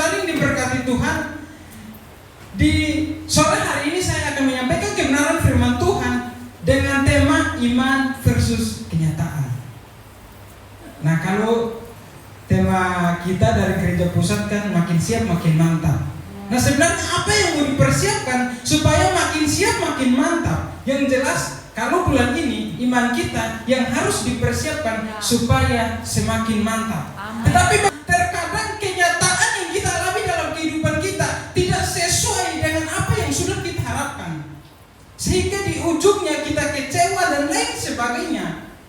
saudara yang diberkati Tuhan, di sore hari ini saya akan menyampaikan kebenaran firman Tuhan dengan tema iman versus kenyataan. Nah, kalau tema kita dari gereja pusat kan makin siap makin mantap. Nah, sebenarnya apa yang mau dipersiapkan supaya makin siap makin mantap? Yang jelas kalau bulan ini iman kita yang harus dipersiapkan supaya semakin mantap. Tetapi terkadang kenyataan yang kita alami dalam kehidupan kita tidak sesuai dengan apa yang sudah kita harapkan, sehingga di ujungnya kita kecewa dan lain sebagainya.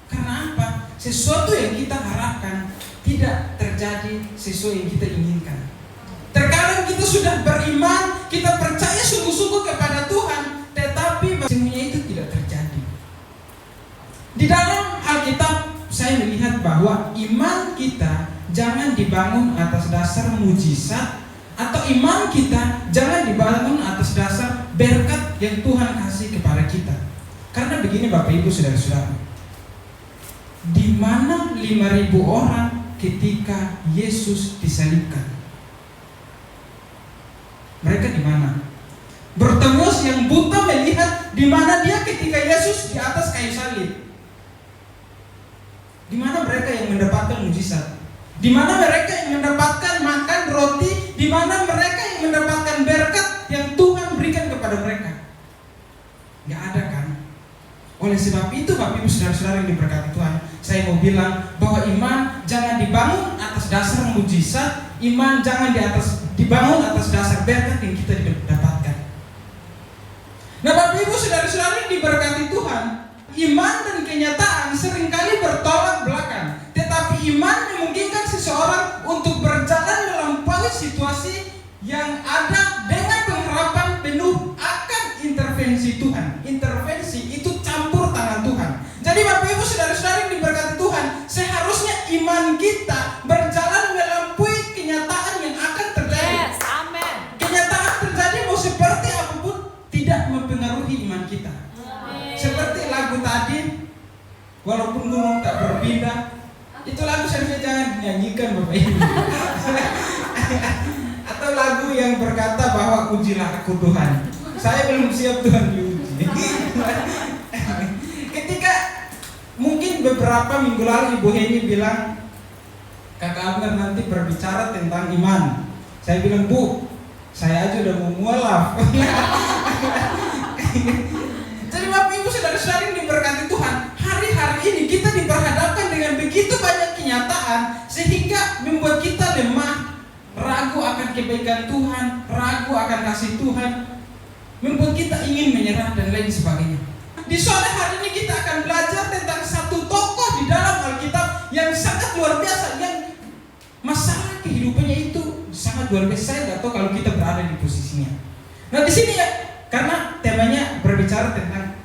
Karena apa? Sesuatu yang kita harapkan tidak terjadi sesuai yang kita inginkan. Terkadang kita sudah beriman, kita percaya sungguh-sungguh kepada Tuhan, tetapi semuanya itu tidak terjadi. Di dalam Alkitab saya melihat bahwa iman kita jangan dibangun atas dasar mujizat, atau iman kita jangan dibangun atas dasar berkat yang Tuhan kasih kepada kita. Karena begini Bapak Ibu Saudara-saudara, di mana 5.000 orang ketika Yesus disalibkan? Mereka di mana? Bartimeus yang buta melihat di mana dia ketika Yesus di atas kayu salib. Di mana mereka yang mendapatkan mujizat? Di mana mereka yang mendapatkan makan roti? Di mana mereka yang mendapatkan berkat yang Tuhan berikan kepada mereka? Gak ada kan? Oleh sebab itu Bapak Ibu Saudara-saudara yang diberkati Tuhan, saya mau bilang bahwa iman jangan dibangun atas dasar mujizat, iman jangan dibangun atas dasar berkat yang kita dapatkan. Nah Bapak Ibu Saudara-saudara yang diberkati Tuhan, iman dan kenyataan seringkali bertolak belakang. Tetapi iman memungkinkan seseorang untuk berjalan melampaui situasi yang ada dengan pengharapan penuh akan intervensi Tuhan. Intervensi itu campur tangan Tuhan. Jadi Bapak Ibu Saudara-saudara yang diberkati Tuhan, seharusnya iman kita berjalan melampaui kenyataan yang akan terjadi. Yes, amen. Kenyataan terjadi mau seperti apapun tidak mempengaruhi iman kita. Amen. Seperti lagu tadi, walaupun gunung tak berpindah, itu lagu seharusnya jangan dinyanyikan Bapak Ibu. Atau lagu yang berkata bahwa ujilah aku Tuhan, saya belum siap Tuhan diuji. Ketika mungkin beberapa minggu lalu Ibu Heni bilang, Kakak Abner nanti berbicara tentang iman. Saya bilang, Bu, saya aja udah mau mualaf. Jadi Bapak Ibu Saudara-saudara yang diberkati Tuhan, hari-hari ini kita diperhadapkan dengan begitu banyak kenyataan sehingga membuat kita lemah, ragu akan kebaikan Tuhan, ragu akan kasih Tuhan, membuat kita ingin menyerah dan lain sebagainya. Di sore hari ini kita akan belajar tentang satu tokoh di dalam Alkitab yang sangat luar biasa, yang masalah kehidupannya itu sangat luar biasa. Saya nggak tahu kalau kita berada di posisinya. Nah di sini ya, karena temanya berbicara tentang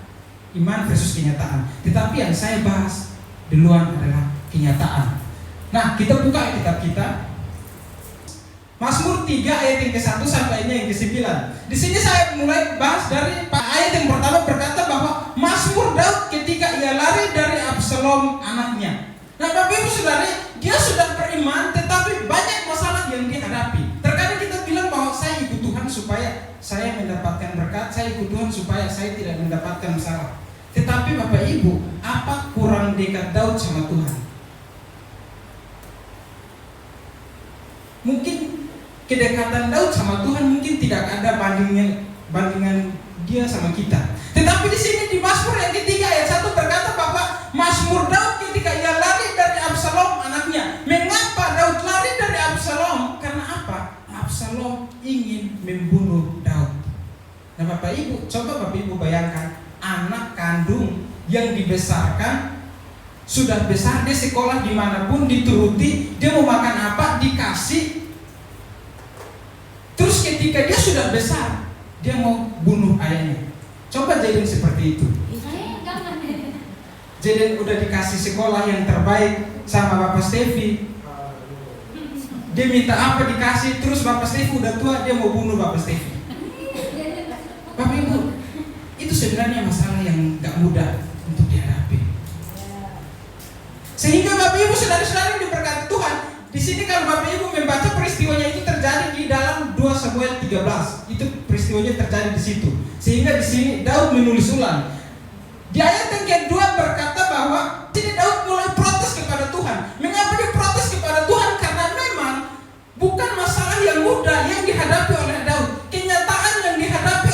iman versus kenyataan, tetapi yang saya bahas duluan adalah kenyataan. Nah kita buka kitab kita, Mazmur 3 ayat yang ke-1 sampai yang ke-9. Di sini saya mulai bahas dari ayat yang pertama berkata bahwa Mazmur Daud ketika ia lari dari Absalom anaknya. Nah Bapak Ibu Saudara, dia sudah beriman tetapi banyak masalah yang dihadapi. Terkadang kita bilang bahwa saya ikut Tuhan supaya saya mendapatkan berkat, saya ikut Tuhan supaya saya tidak mendapatkan masalah. Tetapi Bapak Ibu, apa kurang dekat Daud sama Tuhan? Mungkin kedekatan Daud sama Tuhan mungkin tidak ada bandingan dia sama kita. Tetapi di sini di Mazmur yang ketiga ayat 1 berkata bahwa Mazmur Daud ketika ia lari dari Absalom anaknya. Mengapa Daud lari dari Absalom? Karena apa? Absalom ingin membunuh Daud. Nah Bapak Ibu, coba Bapak Ibu bayangkan anak kandung yang dibesarkan, sudah besar, dia sekolah dimanapun dituruti, dia mau makan apa dikasih. Terus ketika dia sudah besar, dia mau bunuh ayahnya. Coba Jaden seperti itu. Jaden udah dikasih sekolah yang terbaik sama Bapak Stevi, dia minta apa dikasih, terus Bapak Stevi udah tua, dia mau bunuh Bapak Stevi. Bapak Ibu, itu sebenarnya masalah yang gak mudah untuk dihadapi. Sehingga Bapak Ibu saudara-saudara yang diberkati Tuhan, di sini kalau Bapak Ibu membaca peristiwanya itu terjadi di 13 itu peristiwanya terjadi di situ. Sehingga di sini Daud menulis ulang. Di ayat yang kedua berkata bahwa sini Daud mulai protes kepada Tuhan. Mengapa dia protes kepada Tuhan? Karena memang bukan masalah yang mudah yang dihadapi oleh Daud. Kenyataan yang dihadapi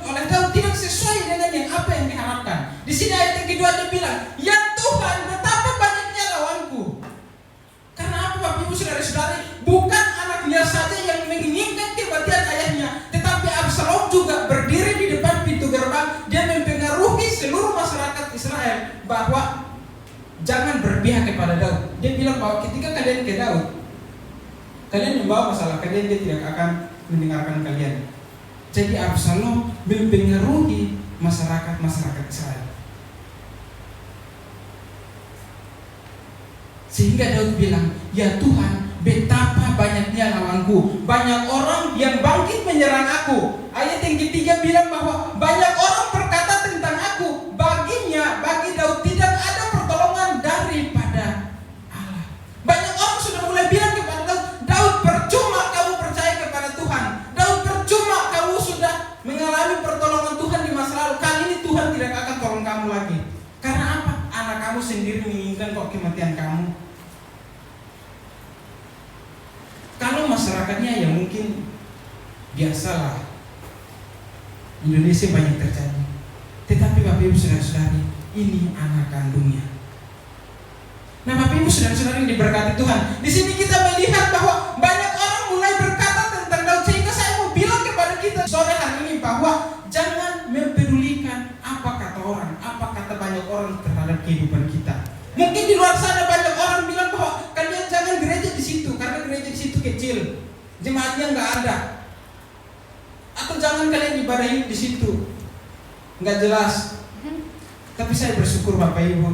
oleh Daud tidak sesuai dengan yang apa yang diharapkan. Di sini ayat yang kedua dia bilang, ya Tuhan, betapa banyaknya lawanku. Karena apa, Bapak Ibu Saudara-saudari? Bukan anaknya saja yang menginginkan kematian ayahnya, tetapi Absalom juga berdiri di depan pintu gerbang. Dia mempengaruhi seluruh masyarakat Israel bahwa jangan berpihak kepada Daud. Dia bilang bahwa ketika kalian ke Daud, kalian membawa masalah kalian, dia tidak akan mendengarkan kalian. Jadi Absalom mempengaruhi masyarakat Israel. Sehingga Daud bilang, ya Tuhan, betapa banyaknya lawanku. Banyak orang yang bangkit menyerang aku. Ayat yang ketiga bilang bahwa banyak orang berkata tentang aku. Bagi Daud tidak ada pertolongan daripada Allah. Banyak orang sudah mulai bilang kepada Daud, Daud, percuma kamu percaya kepada Tuhan. Daud, percuma kamu sudah mengalami pertolongan Tuhan di masa lalu. Kali ini Tuhan tidak akan tolong kamu lagi. Karena apa? Anak kamu sendiri menginginkan kok kematian kamu. Kalau masyarakatnya ya mungkin biasalah, Indonesia banyak terjadi. Tetapi Bapak Ibu Saudara-saudari, ini anak kandungnya. Nah Bapak Ibu Saudara-saudari yang diberkati Tuhan, di sini kita melihat bahwa banyak orang mulai berkata tentang Daud. Sehingga saya mau bilang kepada kita sore hari ini bahwa jangan mempedulikan apa kata orang, apa kata banyak orang terhadap kehidupan kita. Mungkin di luar sana banyak orang bilang bahwa kalian jangan gereja di situ karena gereja di situ kecil, jemaatnya nggak ada. Atau jangan kalian ibadah di situ, nggak jelas. Tapi saya bersyukur Bapak Ibu,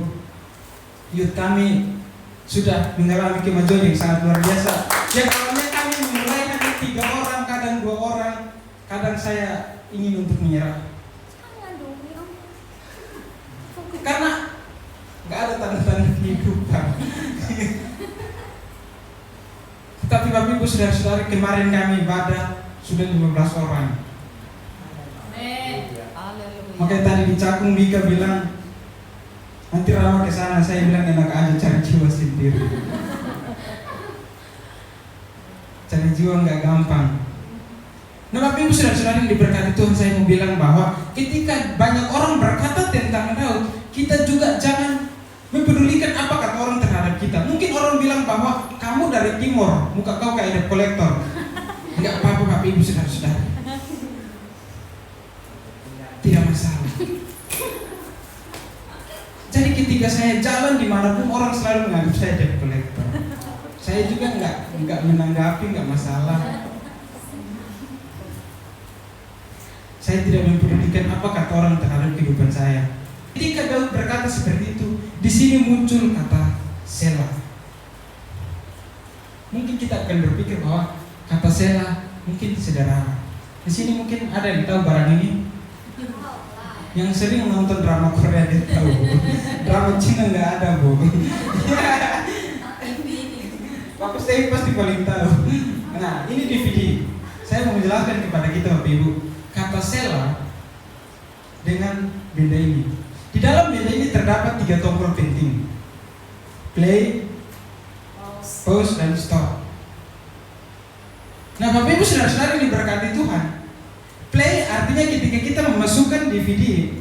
youth kami sudah mengalami kemajuan yang sangat luar biasa. Yang awalnya kami memulai hanya 3 orang, kadang 2 orang, kadang saya ingin untuk menyerah. Karena nggak ada tanda-tanda kehidupan. Tetapi Bapak Ibu Saudara-saudari, kemarin kami ibadah sudah 15 orang. Makanya tadi di Cakung Bika bilang, nanti Rama ke sana, saya bilang enak aja cari jiwa sendiri. Cari jiwa nggak gampang. Nah Bapak Ibu Saudara-saudari yang diberkati Tuhan, saya mau bilang bahwa ketika banyak orang berkata tentang Daud, kita juga jangan mempedulikan apa kata orang terhadap kita. Mungkin orang bilang bahwa kamu dari timur, muka kau kayak debt collector. Enggak apa-apa Bapak Ibu Saudara-saudari, tidak masalah. Jadi ketika saya jalan dimanapun orang selalu menganggap saya debt collector. Saya juga enggak menanggapi, enggak masalah. Saya tidak mempedulikan apa kata orang terhadap kehidupan saya. Ketika Daud berkata seperti itu, di sini muncul kata Selah. Mungkin kita akan berpikir bahwa kata Selah mungkin sederhana. Di sini mungkin ada yang tahu barang ini. Yang sering menonton drama Korea dia tahu. Drama Cina nggak ada, Bu. Bapak saya pasti paling tahu. Nah, ini DVD. Saya mau menjelaskan kepada kita Bapak Ibu, kata Selah dengan benda ini. Di dalam benda ini terdapat 3 tombol penting: play, pause, dan stop. Nah Bapak Ibu Saudara-saudari yang diberkati Tuhan, play artinya ketika kita memasukkan DVD,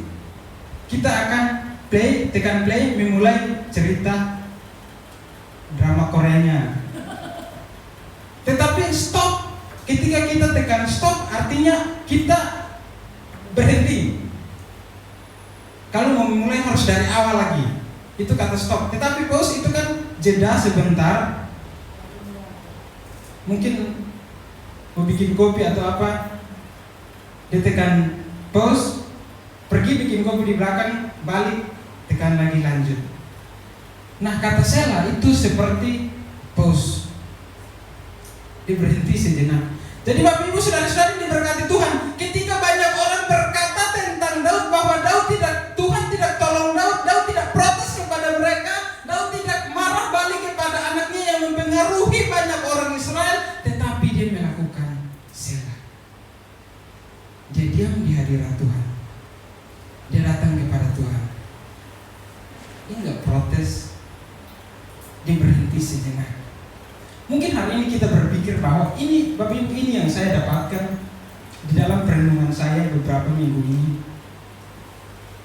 kita akan play, tekan play, memulai cerita drama Koreanya. Tetapi stop, ketika kita tekan stop artinya kita berhenti. Kalau mau memulai harus dari awal lagi. Itu kata stop. Tetapi pause itu kan jeda sebentar. Mungkin mau bikin kopi atau apa, dia tekan pause, pergi bikin kopi di belakang, balik, tekan lagi lanjut. Nah kata Selah itu seperti pause. Dia berhenti sejenak. Jadi Bapak Ibu Saudara-saudari diberkati Tuhan, ketika banyak orang berkata tentang Daud bahwa Tuhan tidak tolong Daud, Daud tidak protes kepada mereka, Daud tidak marah balik kepada anaknya yang mempengaruhi banyak orang Israel, tetapi dia melakukan Selah. Dia diam di hadirat Tuhan. Dia datang kepada Tuhan. Dia nggak protes. Dia berhenti sejenak. Mungkin hari ini kita berpikir bahwa ini, Bapak Ibu, ini yang saya dapatkan di dalam perenungan saya beberapa minggu ini.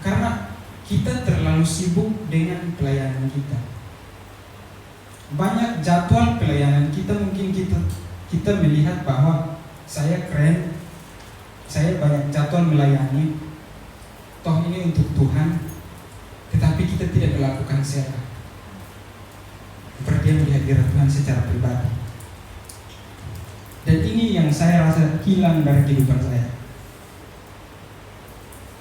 Karena kita terlalu sibuk dengan pelayanan kita. Banyak jadwal pelayanan kita, mungkin kita melihat bahwa saya keren, saya banyak jadwal melayani, toh ini untuk Tuhan, tetapi kita tidak melakukan sela. Berdiam di hadirat Tuhan secara pribadi. Dan ini yang saya rasa hilang dari kehidupan saya.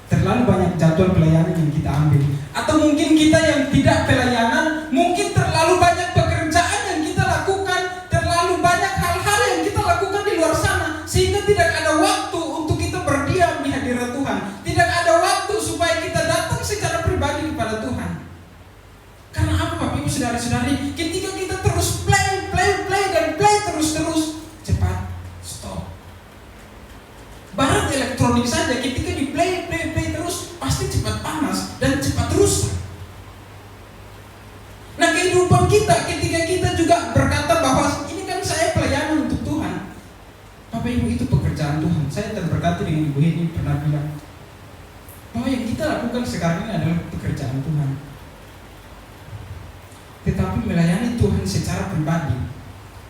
Terlalu banyak jadwal pelayanan yang kita ambil. Atau mungkin kita yang tidak pelayanan, mungkin terlalu banyak pekerjaan yang kita lakukan, terlalu banyak hal-hal yang kita lakukan di luar sana, sehingga tidak ada waktu untuk kita berdiam di hadirat Tuhan. Tidak ada waktu supaya kita datang secara pribadi kepada Tuhan. Karena apa, Bapak Ibu, saudara-saudari, ketika kita terus play dan play terus, cepat stop. Barat elektronik saja ketika di play terus pasti cepat panas dan cepat rusak. Nah, kehidupan kita ketika kita juga berkata bahwa ini kan saya pelayanan untuk Tuhan. Bapak Ibu, itu pekerjaan Tuhan. Saya terberkati dengan Ibu Heni pernah bilang bahwa yang kita lakukan sekarang ini adalah pekerjaan Tuhan. Tetapi melayani Tuhan secara pribadi,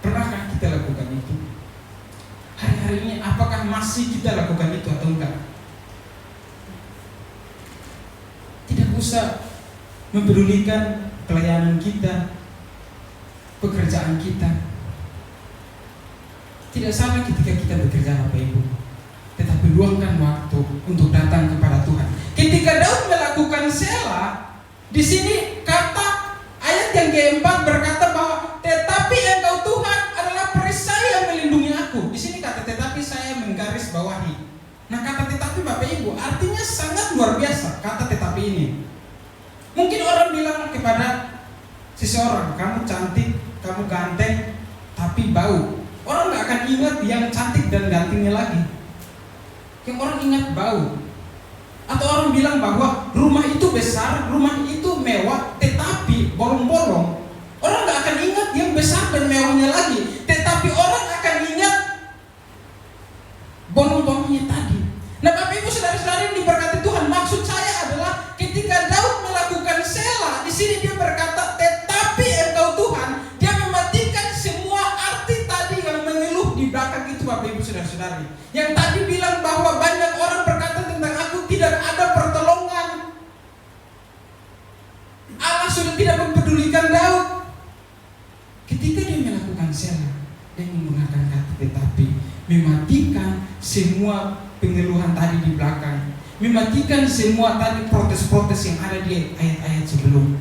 pernahkah kita lakukan itu? Hari-hari ini apakah masih kita lakukan itu atau enggak? Tidak usah mempedulikan pelayanan kita, pekerjaan kita. Tidak salah ketika kita bekerja, Bapak Ibu, tetapi luangkan waktu untuk datang kepada Tuhan. Ketika Daud melakukan sela, di sini kata ayat yang keempat berkata bahwa tetapi Engkau Tuhan adalah perisai yang melindungi aku. Di sini kata tetapi saya menggaris bawahi. Nah, kata tetapi, Bapak Ibu, artinya sangat luar biasa kata tetapi ini. Mungkin orang bilang kepada seseorang, kamu cantik, kamu ganteng, tapi bau. Orang gak akan ingat yang cantik dan gantengnya lagi. Yang orang ingat bau. Atau orang bilang bahwa rumah itu besar, rumah itu mewah, tetapi bolong-bolong. Orang gak akan ingat yang besar dan mewahnya lagi, tetapi orang akan ingat bolong-bolongnya tadi. Nah, Bapak Ibu, saudara-saudara yang diberkati Tuhan, maksud saya adalah ketika Daud melakukan sela, di sini dia berkata tetapi Engkau Tuhan, dia mematikan semua arti tadi yang mengeluh di belakang itu, Bapak Ibu, saudara-saudari. Yang tadi bilang bahwa banyak orang berkata tentang aku tidak ada pertolongan. Allah sudah tidak mempedulikan Daud. Ketika dia melakukan sela, dia menggunakan kata tetapi, mematikan semua pengeluhan tadi di belakang, mematikan semua tadi protes-protes yang ada di ayat-ayat sebelum.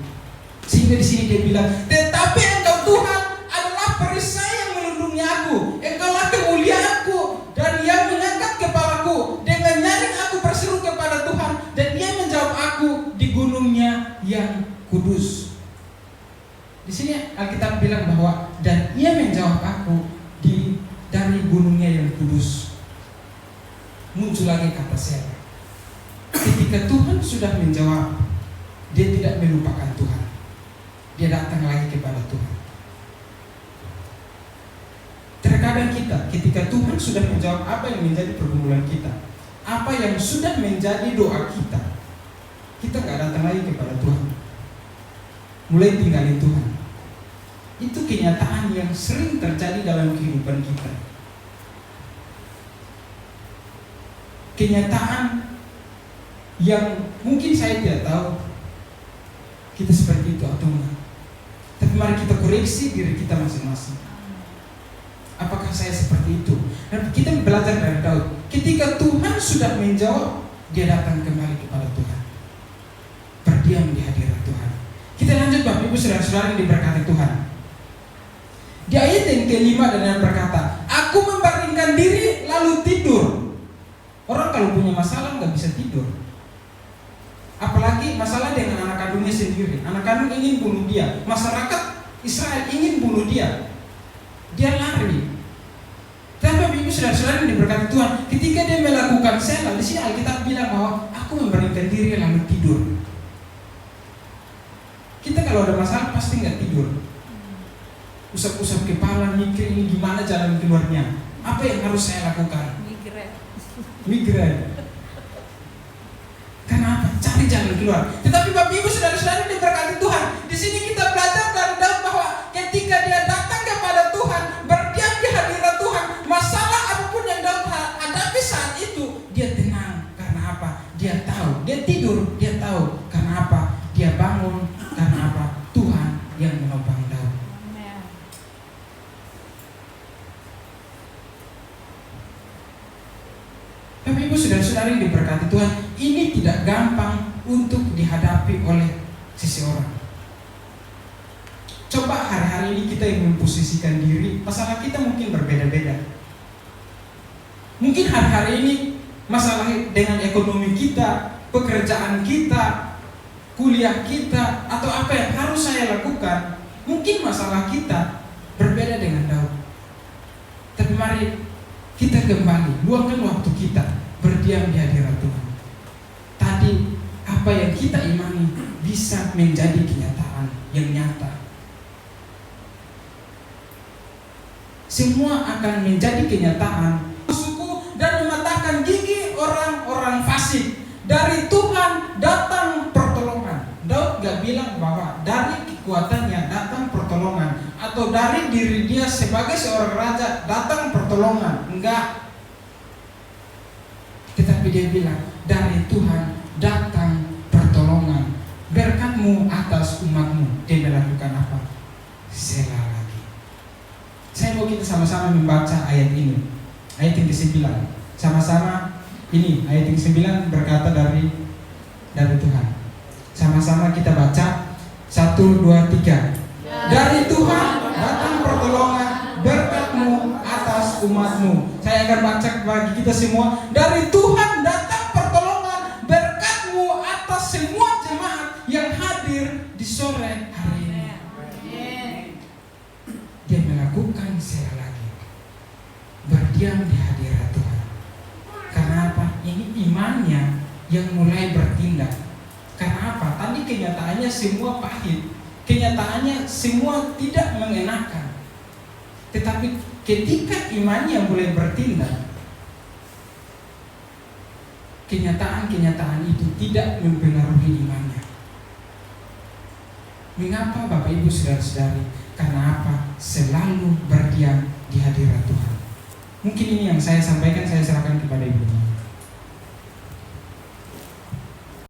Sehingga di sini dia bilang, tetapi Engkau Tuhan adalah perisai yang melindungi aku, Engkaulah kemuliaanku dan yang mengangkat kepalaku. Dengan nyaring aku berseru kepada Tuhan dan Ia menjawab aku di gunungnya yang kudus. Di sini Alkitab bilang bahwa dan Ia menjawab aku dari gunungnya yang kudus. Muncul lagi kata sela. Ketika Tuhan sudah menjawab, dia tidak melupakan Tuhan. Dia datang lagi kepada Tuhan. Terkadang kita, ketika Tuhan sudah menjawab apa yang menjadi pergumulan kita, apa yang sudah menjadi doa kita, kita gak datang lagi kepada Tuhan. Mulai tinggalin Tuhan. Itu kenyataan yang sering terjadi dalam kehidupan kita. Kenyataan yang mungkin saya tidak tahu kita seperti itu atau enggak. Tapi mari kita koreksi diri kita masing-masing. Apakah saya seperti itu? Dan kita belajar dari Daud. Ketika Tuhan sudah menjawab, dia datang kembali kepada Tuhan. Berdiam di hadirat Tuhan. Kita lanjut, Bapak Ibu saudara-saudara yang diberkati Tuhan. Di ayat yang kelima dan yang berkata, aku membaringkan diri lalu tidur. Orang kalau punya masalah nggak bisa tidur. Apalagi masalah dengan anak kandungnya sendiri. Anak kandung ingin bunuh dia. Masyarakat Israel ingin bunuh dia. Dia lari. Tapi Bapak Ibu saudara-saudara yang diberkati Tuhan, ketika dia melakukan sela, di sini Alkitab bilang bahwa aku memberanikan diri lalu tidur. Kita kalau ada masalah pasti nggak tidur. Usap-usap kepala, mikir ini gimana jalan keluarnya. Apa yang harus saya lakukan? Migren. Kenapa? Cari jalan keluar. Tetapi Bapak Ibu saudara-saudara diberkati Tuhan, di sini kita belajar dari Daud bahwa ketika dia datang kepada Tuhan, berdiam di hadirat Tuhan, masalah apapun yang Daud hadapi saat itu, dia tenang. Karena apa? Dia tahu. Dia tidur, dia tahu. Karena apa? Dia bangun. Karena apa? Tuhan yang menopang Daud. Bapak Ibu saudara-saudara yang diberkati Tuhan, ini tidak gampang untuk dihadapi oleh seseorang. Coba hari-hari ini kita yang memposisikan diri, masalah kita mungkin berbeda-beda. Mungkin hari-hari ini masalah dengan ekonomi kita, pekerjaan kita, kuliah kita, atau apa yang harus saya lakukan, mungkin masalah kita berbeda dengan Daud. Tapi mari kita kembali, luangkan waktu kita berdiam di hadirat Tuhan. Tadi apa yang kita imani bisa menjadi kenyataan yang nyata. Semua akan menjadi kenyataan. Suku dan mematahkan gigi orang-orang fasik. Dari Tuhan datang pertolongan. Daud gak bilang bahwa dari kekuatannya datang pertolongan, atau dari diri dia sebagai seorang raja datang pertolongan. Enggak. Tetapi dia bilang dari Tuhan datang pertolongan. Berkat-Mu atas umat-Mu. Dia melakukan apa? Selah lagi. Saya mau kita sama-sama membaca ayat ini. Ayat yang ke-9. Sama-sama ini ayat yang ke-9 berkata dari Tuhan. Sama-sama kita baca 1, 2, 3. Dari Tuhan datang pertolongan, berkat-Mu atas umat-Mu. Saya akan baca bagi kita semua. Dari Tuhan datang pertolongan, berkat-Mu atas semua jemaat yang hadir di sore hari ini. Dia melakukan sekali lagi, berdiam di hadirat Tuhan. Karena apa? Ini imannya yang mulai bertindak. Karena apa? Tadi kenyataannya semua pahit, kenyataannya semua tidak mengenakan. Tetapi ketika imannya mulai bertindak, kenyataan-kenyataan itu tidak mempengaruhi imannya. Mengapa Bapak Ibu saudara-saudari? Karena apa? Selalu berdiam di hadirat Tuhan. Mungkin ini yang saya sampaikan, saya serahkan kepada Ibu.